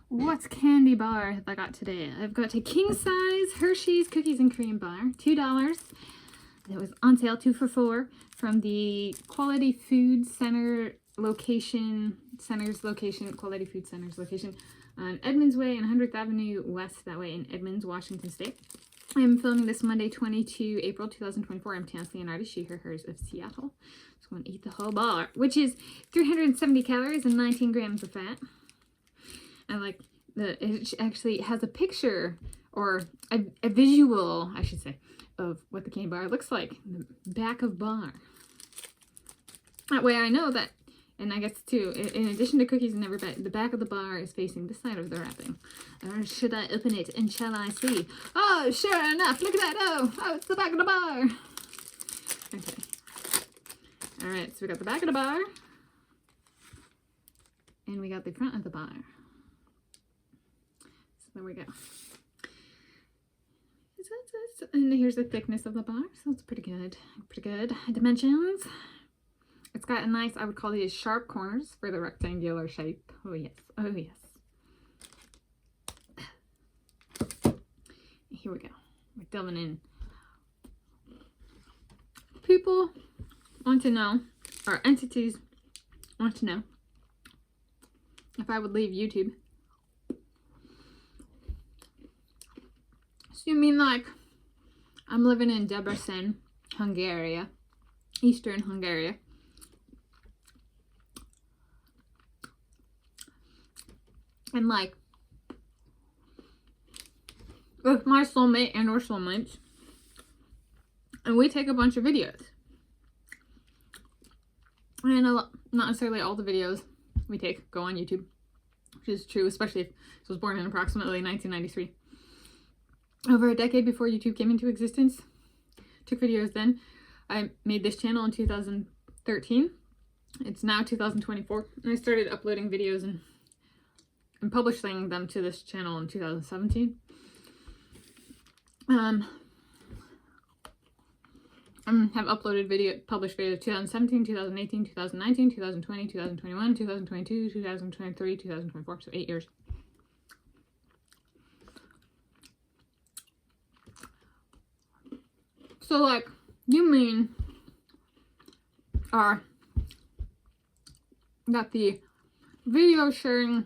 what candy bar have I got today? I've got a king size Hershey's cookies and cream bar, $2. It was on sale 2 for $4 from the Quality Food Center location, Quality Food Centers location on Edmonds Way and 100th Avenue West, that way in Edmonds, Washington State. I'm filming this Monday, 22 April 2024. I'm Tanis Leonhardi, she, her, hers of Seattle. So I'm going to eat the whole bar, which is 370 calories and 19 grams of fat. I like it actually has a picture, or a visual, I should say, of what the candy bar looks like. The back of bar. That way I know that, and I guess too, in addition to cookies and everything, the back of the bar is facing this side of the wrapping. Or should I open it and shall I see? Oh, sure enough, look at that. Oh, it's the back of the bar. Okay. Alright, so we got the back of the bar. And we got the front of the bar. So there we go. And here's the thickness of the bar, so it's pretty good. Pretty good. Dimensions. It's got a nice, I would call these sharp corners for the rectangular shape. Oh yes, oh yes. Here we go. We're delving in. People want to know, or entities want to know, if I would leave YouTube. So you mean like I'm living in Debrecen, Hungary, Eastern Hungary. And like, with my soulmate and or soulmates, and we take a bunch of videos. And not necessarily all the videos we take go on YouTube, which is true, especially if I was born in approximately 1993. Over a decade before YouTube came into existence. Took videos then. I made this channel in 2013. It's now 2024. And I started uploading videos and publishing them to this channel in 2017. Have uploaded published videos 2017, 2018, 2019, 2020, 2021, 2022, 2023, 2024, so 8 years. So like, you mean that the video sharing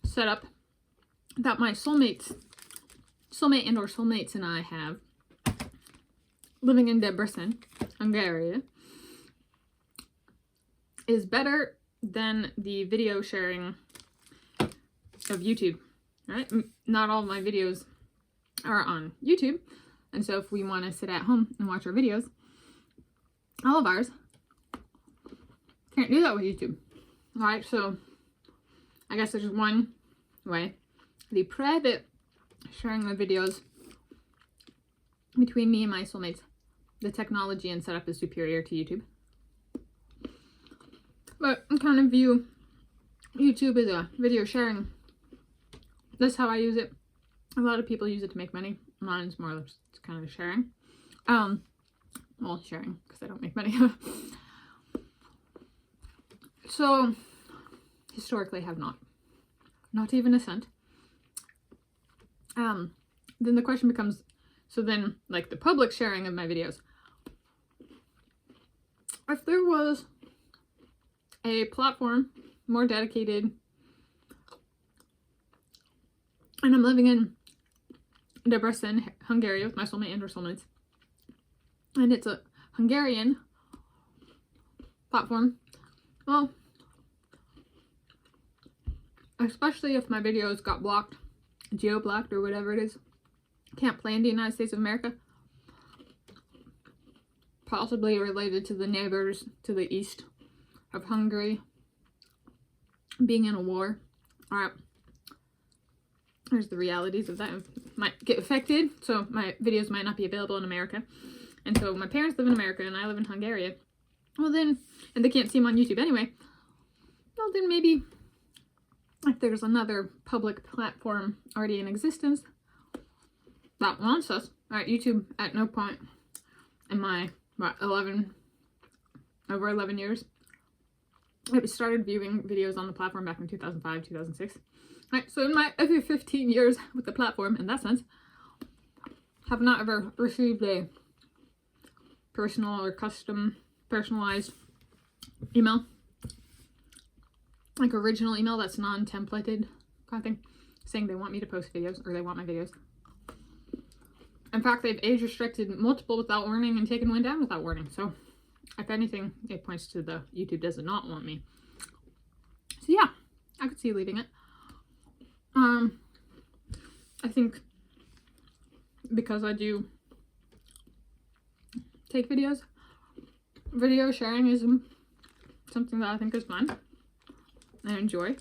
setup that my soulmate and or soulmates and I have living in Debrecen, Hungary, is better than the video sharing of YouTube, right? Not all of my videos are on YouTube, and so if we want to sit at home and watch our videos, all of ours, can't do that with YouTube. Alright, so I guess there's one way. The private sharing of videos between me and my soulmates, the technology and setup is superior to YouTube. But I kind of view YouTube as a video sharing. That's how I use it. A lot of people use it to make money. Mine's more or less kind of sharing. Well, sharing, because I don't make money. So, historically, I have not even a cent. Then the question becomes, so then, like the public sharing of my videos, if there was a platform more dedicated, and I'm living in Debrecen, Hungary with my soulmate and her soulmates, and it's a Hungarian platform, well, especially if my videos got blocked, geo-blocked or whatever it is, can't play in the United States of America, possibly related to the neighbors to the east of Hungary being in a war. Alright, there's the realities of that. Might get affected, so my videos might not be available in America. And so my parents live in America and I live in Hungary. Well then, and they can't see them on YouTube anyway, well then maybe if there's another public platform already in existence that wants us, alright, YouTube at no point in my over 11 years I started viewing videos on the platform back in 2005, 2006. Right, so in my every 15 years with the platform, in that sense, have not ever received a personal or custom personalized email, like original email that's non-templated kind of thing, saying they want me to post videos or they want my videos. In fact, they've age restricted multiple without warning and taken one down without warning. So if anything, it points to the YouTube does not want me. So yeah, I could see leaving it. I think because I do take videos, video sharing is something that I think is fun and enjoy.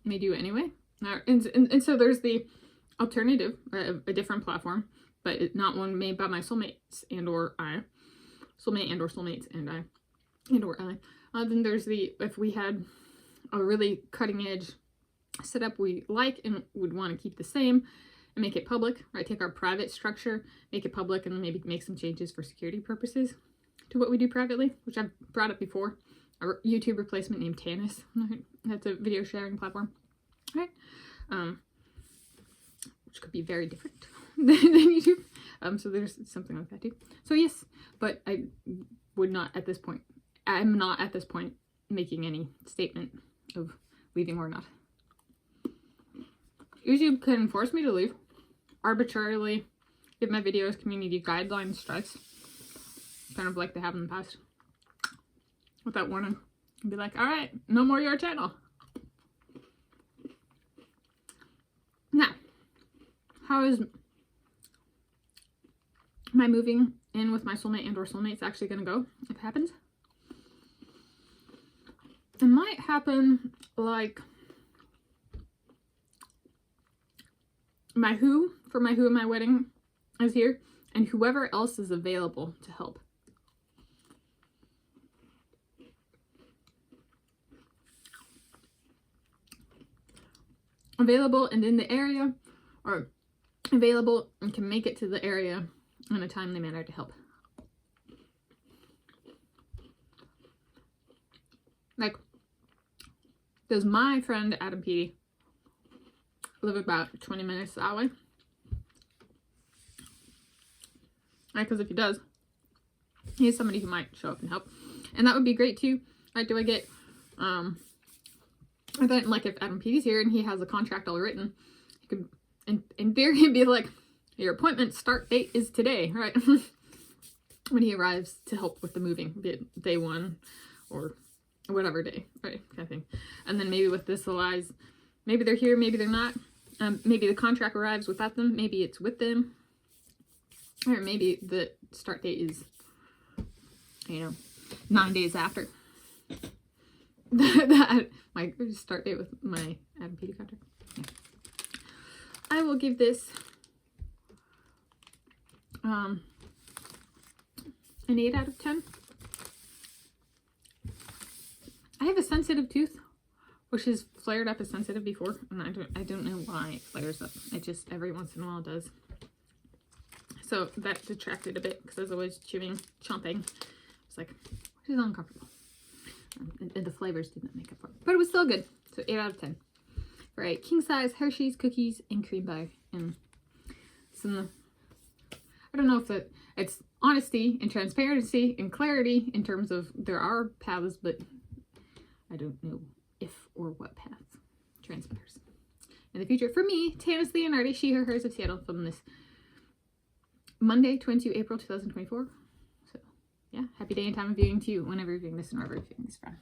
May do anyway. And so there's the alternative, a different platform, but not one made by my soulmates and or I. Soulmate and or soulmates and I. And or I. Then there's the, if we had a really cutting edge setup we like and would want to keep the same and make it public, right? Take our private structure, make it public, and maybe make some changes for security purposes to what we do privately, which I've brought up before. A YouTube replacement named Tanis. Right? That's a video sharing platform, right? Which could be very different than YouTube. So there's something like that too. So yes, but I would not at this point. I'm not at this point making any statement of leaving or not. YouTube can force me to leave, arbitrarily give my videos community guideline strikes, kind of like they have in the past, without warning, and be like, all right, no more your channel. Now, how is my moving in with my soulmate and or soulmates actually going to go if it happens? It might happen like my who and my wedding is here, and whoever else is available to help. Available and in the area, or available and can make it to the area in a timely manner to help. Like, does my friend Adam Petey live about 20 minutes that way? Right, because if he does, he's somebody who might show up and help. And that would be great too. Right, do I get, and then like if Adam Petey's here and he has a contract all written, he could, in theory, be like, your appointment start date is today, right? When he arrives to help with the moving, be it day one or whatever day, right, kind of thing. And then maybe with this allies, maybe they're here, maybe they're not. Maybe the contract arrives without them, maybe it's with them, or maybe the start date is, 9 days after that my start date with my Adam Petey contract. Yeah. I will give this an 8 out of 10. I have a sensitive tooth, which has flared up as sensitive before, and I don't know why it flares up. It just every once in a while does. So that detracted a bit because I was always chomping. It's like, which is uncomfortable. And the flavors didn't make up for it, but it was still good. So 8 out of 10 for a king size Hershey's cookies and cream bar, and some. I don't know if it's honesty and transparency and clarity in terms of there are paths, but I don't know if or what path transpires in the future. For me, Tanis Leonhardi, she, her, hers of Seattle, from this Monday, 22 April 2024. So, yeah, happy day and time of viewing to you whenever you're viewing this and wherever you're viewing this from.